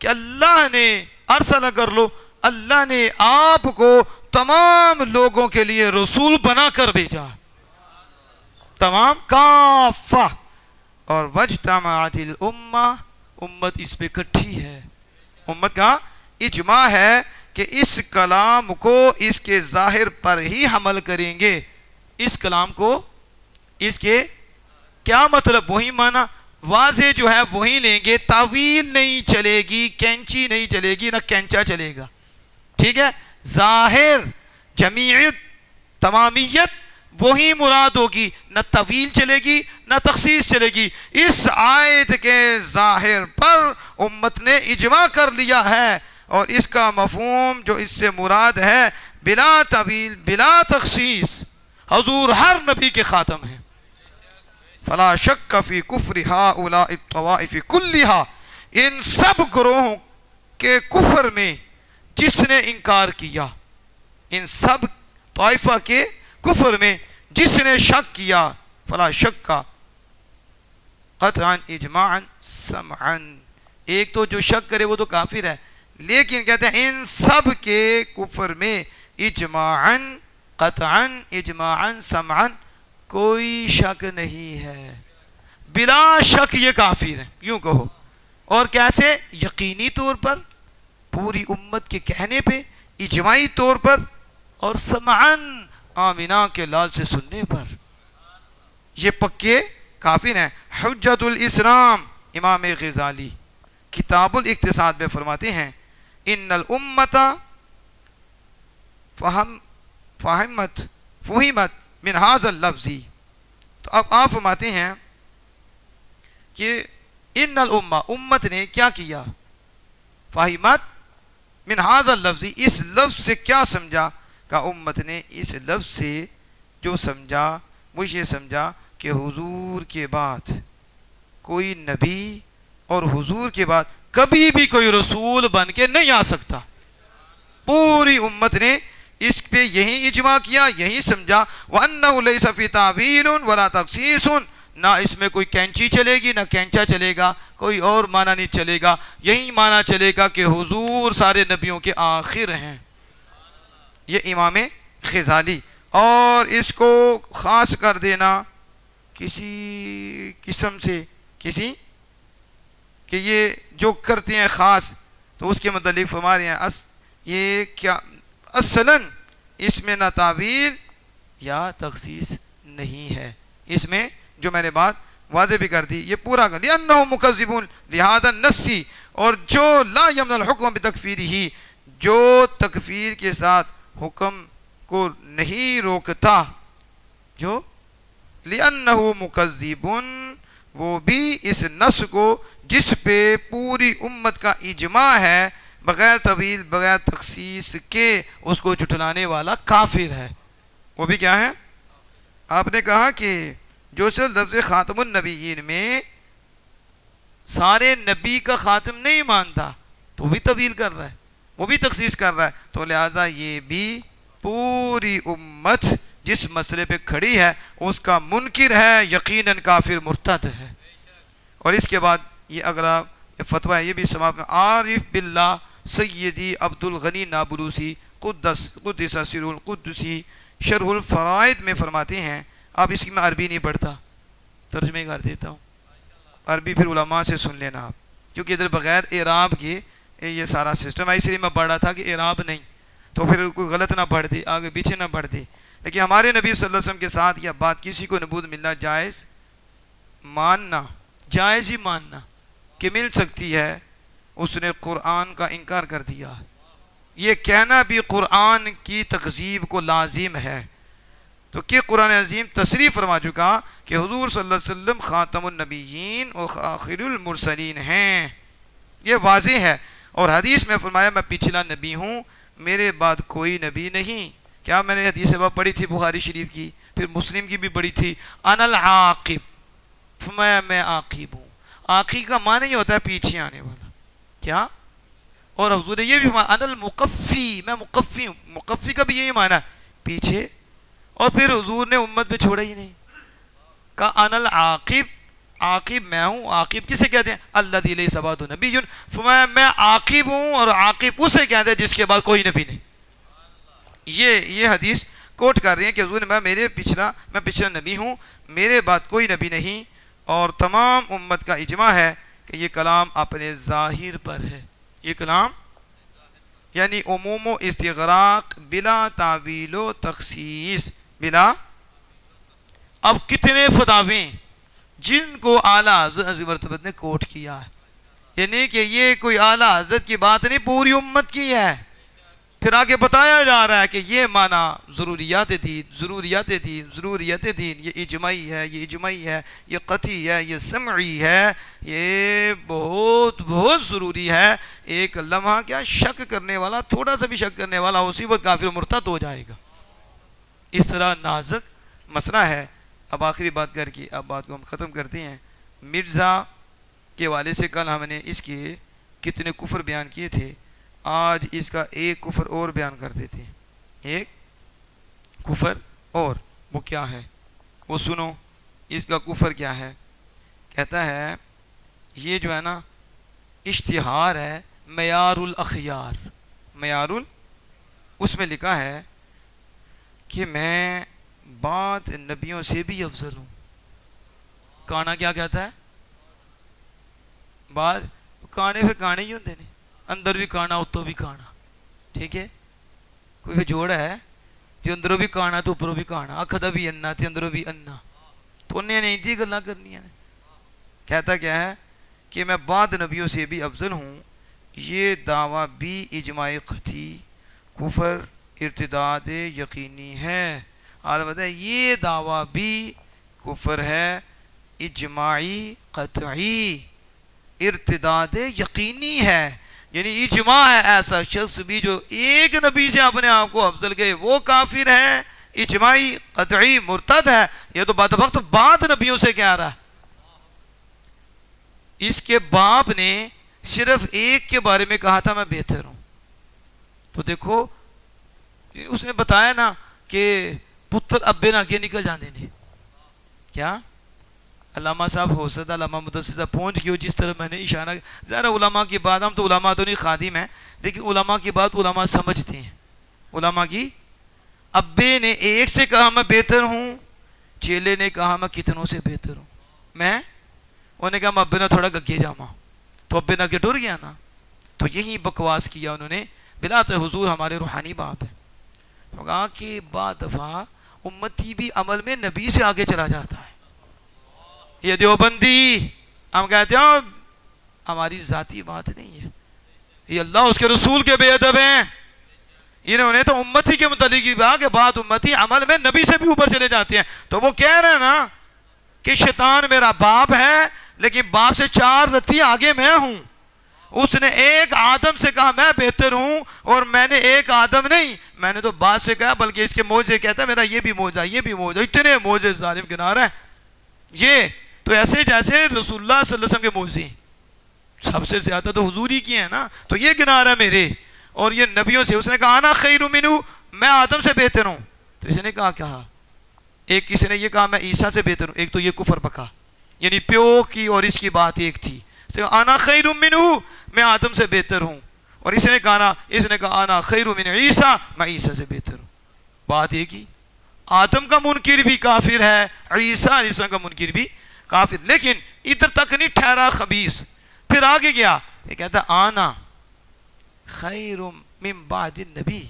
کہ اللہ نے ارسل کر لو، اللہ نے آپ کو تمام لوگوں کے لیے رسول بنا کر بھیجا، تمام کافہ. اور وجتمعت الامہ، امت اس پہ اکٹھی ہے، امت کا اجماع ہے کہ اس کلام کو اس کے ظاہر پر ہی حمل کریں گے. اس کلام کو اس کے کیا مطلب وہی معنی واضح جو ہے وہی لیں گے، تعویل نہیں چلے گی، کینچی نہیں چلے گی، نہ کینچا چلے گا. ٹھیک ہے، ظاہر جمیعیت تمامیت وہی مراد ہوگی، نہ طویل چلے گی نہ تخصیص چلے گی. اس آیت کے ظاہر پر امت نے اجماع کر لیا ہے، اور اس کا مفہوم جو اس سے مراد ہے بلا طویل بلا تخصیص، حضور ہر نبی کے خاتم ہیں. فلا شک فی کفر ہؤلاء الطوائف کلھا، ان سب گروہوں کے کفر میں جس نے انکار کیا، ان سب طائفہ کے کفر میں جس نے شک کیا، فلا شک کا قطعا اجماعا سمعا، ایک تو جو شک کرے وہ تو کافر ہے، لیکن کہتے ہیں ان سب کے کفر میں اجماعا قطعا اجماعا سمعا کوئی شک نہیں ہے، بلا شک یہ کافر ہیں یوں کہو. اور کیسے؟ یقینی طور پر، پوری امت کے کہنے پہ، اجماعی طور پر، اور سمعن آمینہ کے لال سے سننے پر، یہ پکے کافر ہیں. حجت الاسلام امام غزالی کتاب الاقتصاد میں فرماتے ہیں ان الامت فہمت من هذا اللفظ. تو اب آپ فرماتے ہیں کہ ان الامہ، امت نے کیا کیا، فہمت من هذا اللفظ، اس لفظ سے کیا سمجھا، کہ امت نے اس لفظ سے جو سمجھا وہ یہ سمجھا کہ حضور کے بعد کوئی نبی اور حضور کے بعد کبھی بھی کوئی رسول بن کے نہیں آ سکتا. پوری امت نے اس پہ یہی اجماع کیا، یہی سمجھا. وَأَنَّهُ لَيْسَ فِي تَعْوِيلٌ وَلَا تَخْصِيصٌ، نہ اس میں کوئی کینچی چلے گی نہ کینچا چلے گا، کوئی اور معنی نہیں چلے گا، یہی معنی چلے گا کہ حضور سارے نبیوں کے آخر ہیں. یہ امام غزالی. اور اس کو خاص کر دینا کسی قسم سے کسی کہ یہ جو کرتے ہیں خاص، تو اس کے متعلق فرما رہے ہیں یہ کیا اصلاً اس میں نہ تعویل یا تخصیص نہیں ہے. اس میں جو میں نے بات واضح بھی کر دی یہ پورا کر لیا. انہم مکذبون لہذا نسی، اور جو لا یمن الحکم بتکفیرہ، جو تکفیر کے ساتھ حکم کو نہیں روکتا، جو لأنہ مکذبون، وہ بھی اس نص کو جس پہ پوری امت کا اجماع ہے بغیر طویل بغیر تخصیص کے اس کو جھٹلانے والا کافر ہے. وہ بھی کیا ہے؟ آپ نے کہا کہ جو صرف لفظ خاتم النبیین میں سارے نبی کا خاتم نہیں مانتا تو وہ بھی طویل کر رہا ہے، وہ بھی تخصیص کر رہا ہے، تو لہذا یہ بھی پوری امت جس مسئلے پہ کھڑی ہے اس کا منکر ہے، یقیناً کافر مرتد ہے. اور اس کے بعد یہ اگلا فتویٰ ہے، یہ بھی سماعت میں عارف باللہ سیدی عبد الغنی نابلوسی قدس سر القدسی شرح الفرائض میں فرماتے ہیں. آپ اس کی میں عربی نہیں پڑھتا، ترجمے کر دیتا ہوں، عربی پھر علماء سے سن لینا آپ، کیونکہ ادھر بغیر اعراب کے یہ سارا سسٹم ہے. اس لیے میں پڑھ رہا تھا کہ اعراب نہیں تو پھر کوئی غلط نہ پڑھ دے، آگے پیچھے نہ پڑھ دے. لیکن ہمارے نبی صلی اللہ علیہ وسلم کے ساتھ یہ بات کسی کو نبوت ملنا جائز ماننا، جائز ہی ماننا کہ مل سکتی ہے، اس نے قرآن کا انکار کر دیا. یہ کہنا بھی قرآن کی تکذیب کو لازم ہے. تو کہ قرآن عظیم تصریح فرما چکا کہ حضور صلی اللہ علیہ وسلم خاتم النبیین اور آخر المرسلین ہیں، یہ واضح ہے. اور حدیث میں فرمایا میں پچھلا نبی ہوں، میرے بعد کوئی نبی نہیں. کیا میں نے حدیث پڑھی تھی بخاری شریف کی، پھر مسلم کی بھی پڑھی تھی. انا العاقب، فرمایا میں عاقب ہوں. عاقب کا معنی یہ ہوتا ہے پیچھے آنے والا. کیا؟ اور حضور نے یہ بھی فرمایا انا المقفی، میں مقفی ہوں. مقفی کا بھی یہی معنی ہے پیچھے. اور پھر حضور نے امت پہ چھوڑا ہی نہیں، کہا انا العاقب، عاقب میں ہوں. عاقب کسے کہتے ہیں؟ الذی لیس بعدہ نبی. فرمایا میں عاقب ہوں اور عاقب اسے کہتے ہیں جس کے بعد کوئی نبی نہیں. یہ حدیث کوٹ کر رہی ہیں کہ حضور نے میں پچھلا نبی ہوں, میرے بعد کوئی نبی نہیں, اور تمام امت کا اجماع ہے کہ یہ کلام اپنے ظاہر پر ہے. یہ کلام یعنی عموم و استغراق بلا تعویل و تخصیص بلا. اب کتنے فتاوی جن کو اعلیٰ حضرت عظیم مرتبت نے کوٹ کیا ہے, یعنی کہ یہ کوئی اعلیٰ حضرت کی بات نہیں, پوری امت کی ہے. پھر آگے بتایا جا رہا ہے کہ یہ معنی ضروریات دین, یہ اجماعی ہے, یہ قطعی ہے, یہ سمعی ہے, یہ بہت بہت ضروری ہے. ایک لمحہ کیا شک کرنے والا, تھوڑا سا بھی شک کرنے والا اسی وقت کافر مرتد ہو جائے گا. اس طرح نازک مسئلہ ہے. اب آخری بات کر کے اب بات کو ہم ختم کرتے ہیں. مرزا کے والد سے کل ہم نے اس کے کتنے کفر بیان کیے تھے, آج اس کا ایک کفر اور بیان کر دیتے ہیں. ایک کفر اور, وہ کیا ہے وہ سنو. اس کا کفر کیا ہے؟ کہتا ہے یہ جو ہے نا اشتہار ہے معیار الاخیار. اس میں لکھا ہے کہ میں بعد نبیوں سے بھی افضل ہوں. کانا کیا کہتا ہے؟ بعد کانے پھر کانے ہی ہوتے ہیں, اندر بھی کانا اتو بھی کانا. ٹھیک ہے, کوئی جوڑ ہے جو اندروں بھی کانا تو اوپروں بھی کانا, اکھدا بھی انا تے اندروں بھی انا, تو انہیں نہیں تھی گلاں کرنی. کہتا کیا ہے کہ میں بعد نبیوں سے بھی افضل ہوں. یہ دعویٰ بھی اجماع قطعی کفر ارتداد یقینی ہے. یہ دعویٰ بھی کفر ہے, اجماعی قطعی ارتداد یقینی ہے. یعنی اجماع ہے, ایسا شخص بھی جو ایک نبی سے اپنے آپ کو افضل کہے وہ کافر ہے, اجماعی قطعی مرتد ہے. یہ تو بدبخت بعد نبیوں سے کہہ رہا ہے. اس کے باپ نے صرف ایک کے بارے میں کہا تھا میں بہتر ہوں. تو دیکھو اس نے بتایا نا کہ پتر ابے نہ آگے نکل جانے نے. کیا علامہ صاحب ہو سکتا علامہ مدثر صاحب پہنچ گئے ہو جس طرح میں نے اشارہ. ذرا علماء کی بات, ہم تو علماء تو نہیں خادم ہیں, لیکن علماء کی بات علماء سمجھتے ہیں. علماء کی ابے نے ایک سے کہا میں بہتر ہوں, چیلے نے کہا میں کتنوں سے بہتر ہوں. میں انہوں نے کہا میں ابے نہ تھوڑا گگے جاما, تو ابے نہ ٹر گیا نا. تو یہی بکواس کیا انہوں نے. بلا تو حضور ہمارے روحانی باپ ہے. تو کہا کہ بعد دفعہ امتی بھی عمل میں نبی سے آگے چلا جاتا ہے. یہ دیوبندی ہم کہتے ہیں ہماری ذاتی بات نہیں ہے, یہ اللہ اس کے رسول کے بے ادب ہیں. انہوں نے تو امتی کے متعلق کہا کہ بعد امتی عمل میں نبی سے بھی اوپر چلے جاتے ہیں. تو وہ کہہ رہے ہیں نا کہ شیطان میرا باپ ہے, لیکن باپ سے 4 رتی آگے میں ہوں. اس نے ایک آدم سے کہا میں بہتر ہوں, اور میں نے ایک آدم نہیں, میں نے تو باپ سے کہا بلکہ اس کے موجے کہتا ہے میرا یہ بھی موجہ یہ بھی موجہ. اتنے موجے ظالم گنا رہا ہے. یہ تو ایسے جیسے رسول اللہ صلی اللہ علیہ وسلم کے موجے سب سے زیادہ تو حضور ہی کی ہیں نا, تو یہ گنا رہا ہے میرے. اور یہ نبیوں سے اس نے کہا انا خیر منہ, میں آدم سے بہتر ہوں. تو اس نے کہا ایک کسی نے یہ کہا میں عیسیٰ سے بہتر ہوں. ایک تو یہ کفر بکا, یعنی پیو کی اور اس کی بات ایک تھی. انا خیر منہ, میں آدم سے بہتر ہوں. اور اس نے کہا انا خیر من عیسیٰ, میں عیسیٰ سے بہتر ہوں. بات ایک ہی. آدم کا منکر بھی کافر ہے, عیسیٰ علیہ السلام کا منکر بھی کافر. لیکن ادھر تک نہیں ٹھہرا خبیث, پھر آگے گیا. یہ کہتا آنا خیر من بعد النبی,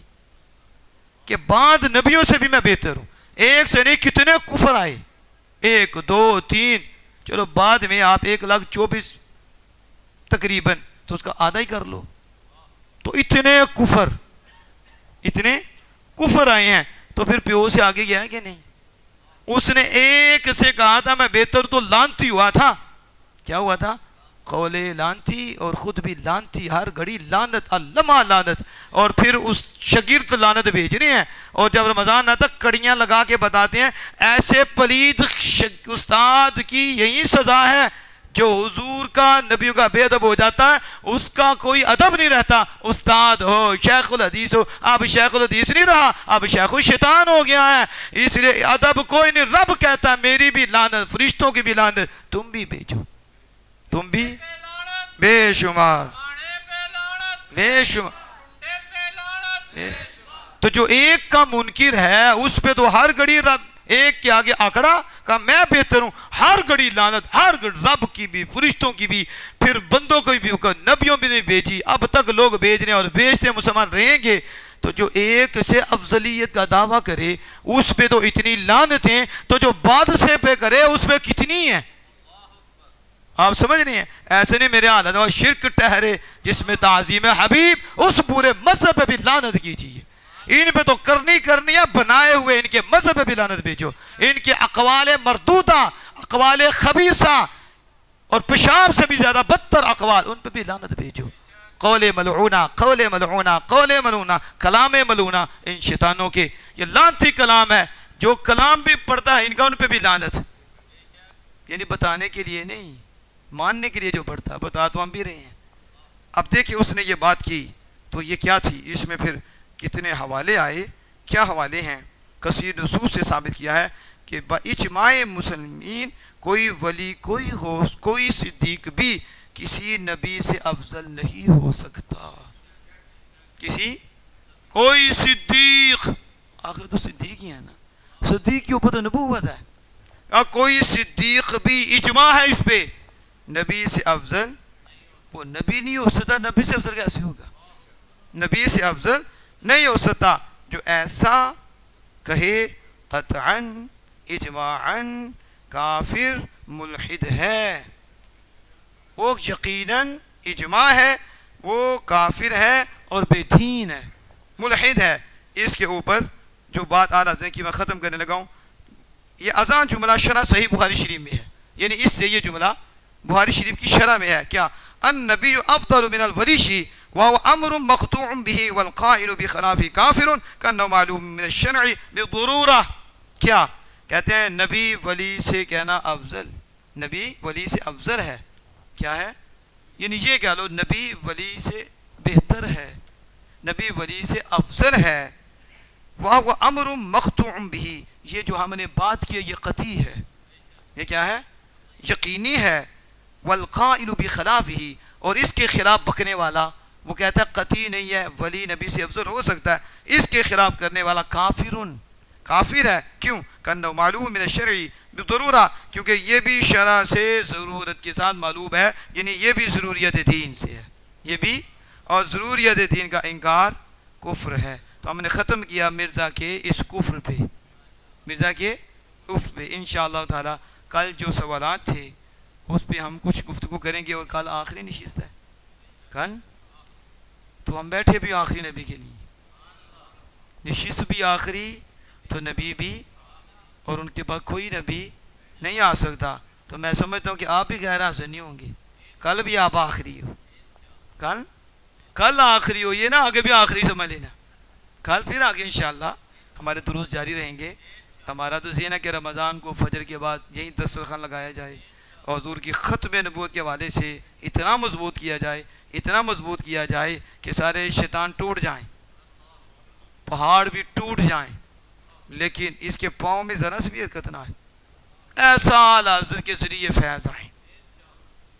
کہ بعد نبیوں سے بھی میں بہتر ہوں. ایک سے نہیں کتنے کفر آئے, 1 2 3, چلو بعد میں آپ 1,24,000 تقریباً, تو اس کا آدھا ہی کر لو. تو اتنے کفر آئے ہیں. تو پھر پیو سے آگے گیا ہے کہ نہیں؟ اس نے ایک سے کہا تھا میں بہتر, تو لانتی ہوا تھا. کیا ہوا تھا؟ قول لانتی, اور خود بھی لانتی, ہر گھڑی لانت علامہ لانت. اور پھر اس شگرد لانت بھیج رہے ہیں, اور جب رمضان آتا کڑیاں لگا کے بتاتے ہیں ایسے پلید استاد کی یہی سزا ہے جو حضور کا نبیوں کا بے ادب ہو جاتا ہے اس کا کوئی ادب نہیں رہتا. استاد ہو، شیخ الحدیث ہو، اب شیخ الحدیث نہیں رہا، اب شیخ الشیطان ہو گیا ہے. اس لیے ادب کوئی نہیں. رب کہتا ہے میری بھی لعنت، فرشتوں کی بھی لعنت، تم بھی بھیجو، تم بھی بے شمار بے شمار. تو جو ایک کا منکر ہے اس پہ تو ہر گھڑی رب ایک کے آگے آکڑا کہا میں بہتر ہوں، ہر گھڑی لعنت، ہر گھڑی رب کی بھی، فرشتوں کی بھی، پھر بندوں کو بھی، نبیوں بھی نہیں بھیجی. اب تک لوگ بھیج رہے ہیں اور بھیجتے مسلمان رہیں گے. تو جو ایک سے افضلیت کا دعویٰ کرے اس پہ تو اتنی لعنتیں، تو جو بادشاہ پہ کرے اس پہ کتنی ہیں. آپ سمجھ نہیں ہیں؟ ایسے نہیں میرے حالت اور شرک ٹہرے جس میں تعظیم حبیب، اس پورے مذہب پہ بھی لعنت کیجیے. ان پہ تو کرنی ہے، بنائے ہوئے ان کے مذہب پہ بھی لعنت بھیجو. ان کے اقوال مردودہ، اقوال خبیثہ اور پیشاب سے بھی زیادہ بدتر اقوال، ان پہ بھی لعنت بھیجو. قول ملعونہ، قول ملعونہ، قول ملعونہ، کلام ملعونہ، ان شیطانوں کے یہ لعنتی کلام ہے. جو کلام بھی پڑھتا ہے ان کا ان پہ بھی لعنت. یعنی بتانے کے لیے نہیں، ماننے کے لیے جو پڑھتا، بتا تو ہم بھی رہے ہیں. اب دیکھیں اس نے یہ بات کی تو یہ کیا تھی، اس میں پھر کتنے حوالے آئے. کیا حوالے ہیں؟ کثیر نصوص سے ثابت کیا ہے کہ باجماع مسلمین کوئی ولی، کوئی غوث، کوئی صدیق بھی کسی نبی سے افضل نہیں ہو سکتا. کوئی صدیق، آخر تو صدیق ہی ہے نا، صدیق کے اوپر تو نبوت ہے. کوئی صدیق بھی اجماع ہے اس پہ نبی سے افضل، وہ نبی نہیں ہو سکتا. نبی سے افضل کیسے ہوگا؟ نبی سے افضل نہیں ہو سکتا. جو ایسا کہے قطعاً اجماعاً کافر ملحد ہے. وہ یقیناً اجماع ہے، وہ کافر ہے اور بے دین ہے، ملحد ہے. اس کے اوپر جو بات آلہ کی میں ختم کرنے لگا ہوں، یہ اذان جملہ شرح صحیح بخاری شریف میں ہے. یعنی اس سے یہ جملہ بخاری شریف کی شرح میں ہے. کیا؟ النبی افضل من الوریشی وهو امر مقطوع به والقائل بخلاف کافر كانه معلوم من الشرع بضرورہ. کیا کہتے ہیں؟ نبی ولی سے کہنا افضل، نبی ولی سے افضل ہے. کیا ہے؟ یعنی یہ کہہ لو نبی ولی سے بہتر ہے، نبی ولی سے افضل ہے. وهو امر مقطوع به، یہ جو ہم نے بات کی یہ قطعی ہے، یہ کیا ہے؟ یقینی ہے. والقائل بخلافہ، اور اس کے خلاف بکنے والا وہ کہتا ہے قطعی نہیں ہے، ولی نبی سے افضل ہو سکتا ہے. اس کے خلاف کرنے والا کافر ہے. کیوں؟ کہ معلوم من الشرع بضرورہ، کیونکہ یہ بھی شرع سے ضرورت کے ساتھ معلوم ہے. یعنی یہ بھی ضروریت دین سے ہے، یہ بھی، اور ضروریت دین کا انکار کفر ہے. تو ہم نے ختم کیا مرزا کے اس کفر پہ، مرزا کے کفر پہ. انشاءاللہ تعالی کل جو سوالات تھے اس پہ ہم کچھ گفتگو کریں گے. اور کل آخری نشست ہے، کل تو ہم بیٹھے بھی آخری نبی کے لیے، نشست بھی آخری، تو نبی بھی، اور ان کے پاس کوئی نبی نہیں آ سکتا. تو میں سمجھتا ہوں کہ آپ بھی غیر حاضر نہیں ہوں گے. کل بھی آپ آخری ہو، کل آخری ہو، یہ نا آگے بھی آخری سمجھ لینا. کل پھر آگے انشاءاللہ ہمارے دروس جاری رہیں گے. ہمارا تو ذہن ہے کہ رمضان کو فجر کے بعد یہیں دسترخوان لگایا جائے اور حضور کی ختم نبوت کے حوالے سے اتنا مضبوط کیا جائے، اتنا مضبوط کیا جائے کہ سارے شیطان ٹوٹ جائیں، پہاڑ بھی ٹوٹ جائیں، لیکن اس کے پاؤں میں ذرا سے بھی حرکت نہ آئے. ایسا حضرت کے ذریعے فیض آئے،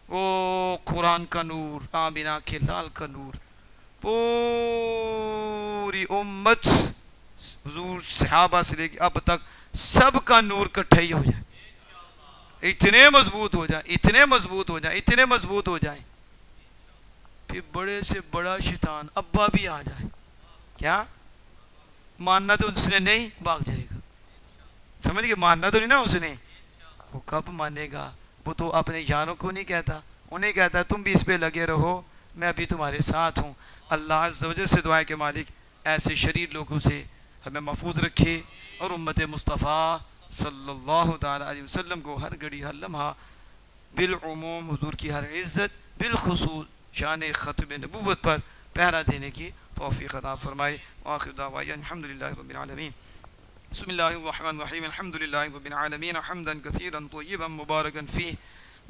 وہ قرآن کا نور، آمینہ کے لال کا نور، پوری امت حضور صحابہ سے لے کے اب تک سب کا نور کٹھائی ہو جائے، اتنے مضبوط ہو جائیں، اتنے مضبوط ہو جائیں، اتنے مضبوط ہو جائیں. پھر بڑے سے بڑا شیطان ابا بھی آ جائے، کیا ماننا تو اس نے نہیں، بھاگ جائے گا. سمجھ گئے؟ ماننا تو نہیں نا اس نے، وہ کب مانے گا؟ وہ تو اپنے یاروں کو نہیں کہتا، انہیں کہتا ہے تم بھی اس پہ لگے رہو، میں ابھی تمہارے ساتھ ہوں. اللہ عز و جل سے دعا ہے کہ مالک ایسے شریر لوگوں سے ہمیں محفوظ رکھے، اور امت مصطفیٰ صلی اللہ تعالی علیہ وسلم کو ہر گھڑی ہر لمحہ بالعموم حضور کی ہر عزت، بالخصوص شان ختم نبوت پر پہرا دینے کی توفیق عطا فرمائے. وآخر دعوانا الحمدللہ رب العالمین. بسم اللہ الرحمن الرحیم. الحمدللہ رب العالمین حمدا کثیرا طیبا مبارکا فیہ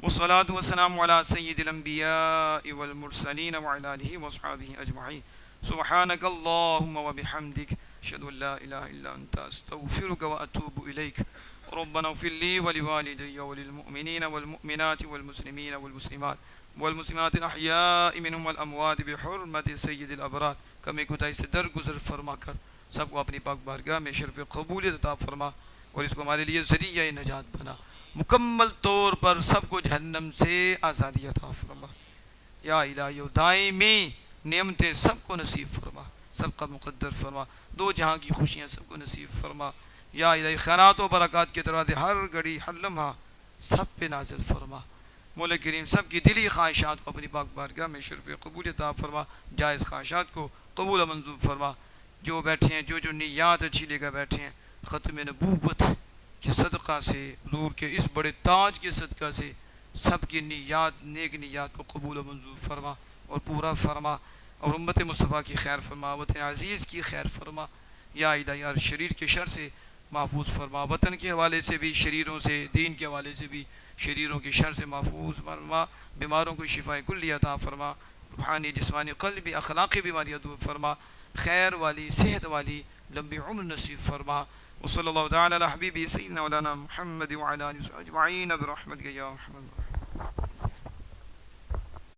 والصلاة والسلام على سيد الأنبياء والمرسلين وعلى آله وصحبه أجمعين سبحانك اللهم وبحمدك أشهد أن لا إله إلا أنت أستغفرك وأتوب إليك ربنا اغفر لي ولوالدي وللمؤمنين والمؤمنات والمسلمين والمسلمات الأحياء منهم والأموات بحرمة سيد الأبرار کمی کوتاہی سے درگزر فرما کر سب کو اپنی پاک بارگاہ میں شرف قبولیت عطا فرما اور اس کو ہمارے لیے ذریعہ نجات بنا مکمل طور پر سب کو جہنم سے آزادی عطا فرما یا الہی دائمی نعمتیں سب کو نصیب فرما سب کا مقدر فرما دو جہاں کی خوشیاں سب کو نصیب فرما یا الہی خیرات و برکات کے دروازے ہر گھڑی ہر لمحہ سب پہ نازل فرما مولا کریم سب کی دلی خواہشات کو اپنی پاک بارگاہ میں شرف قبولیت عطا فرما جائز خواہشات کو قبول و منظور فرما جو بیٹھے ہیں جو نیات اچھی لے کر بیٹھے ہیں ختم نبوت کے صدقہ سے حضور کے اس بڑے تاج کے صدقہ سے سب کی نیات نیک نیات کو قبول و منظور فرما اور پورا فرما اور امت مصطفیٰ کی خیر فرما وطن عزیز کی خیر فرما یا الہی ہر شریر کے شر سے محفوظ فرما وطن کے حوالے سے بھی شریروں سے دین کے حوالے سے بھی شریروں کے شر سے محفوظ فرما بیماروں کو شفاء کلی عطا فرما روحانی جسمانی قلبی اخلاقی بیماریاں دور فرما خیر والی صحت والی لمبی عمر نصیب فرما وصلی اللہ تعالی علی حبیبی سیدنا مولانا محمد وعلی آلہ اجمعین برحمتک یا ارحم الراحمین.